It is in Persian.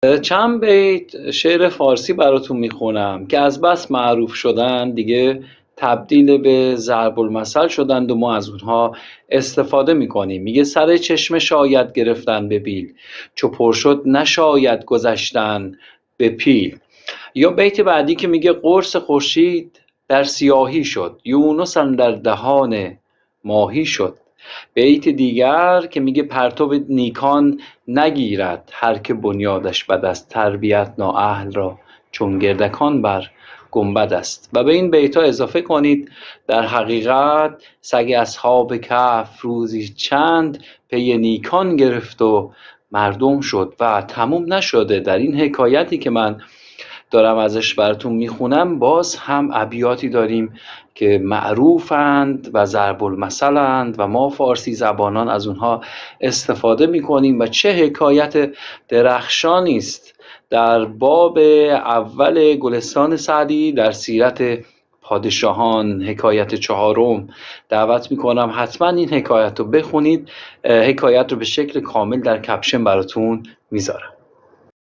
چند بیت شعر فارسی براتون میخونم که از بس معروف شدن دیگه تبدیل به ضرب المثل شدند و ما از اونها استفاده میکنیم. میگه سر چشمه شاید گرفتن به بیل، چو پر شد نشاید گذشتن به پیل. یا بیت بعدی که میگه قرص خورشید در سیاهی شد، یونس اندر دهان ماهی شد. بیت دیگر که میگه پرتو نیکان نگیرد، هر که بنیادش بد است، تربیت نااهل را چون گردکان بر گنبد است. و به این بیت‌ها اضافه کنید در حقیقت سگ اصحاب کهف روزی چند پی نیکان گرفت و مردم شد. و تموم نشده، در این حکایتی که من دارم ازش براتون میخونم باز هم ابیاتی داریم که معروفند و ضرب المثلند و ما فارسی زبانان از اونها استفاده میکنیم. و چه حکایت درخشانی است در باب اول گلستان سعدی در سیرت پادشاهان، حکایت 4. دعوت میکنم حتما این حکایت رو بخونید. حکایت رو به شکل کامل در کپشن براتون میذارم.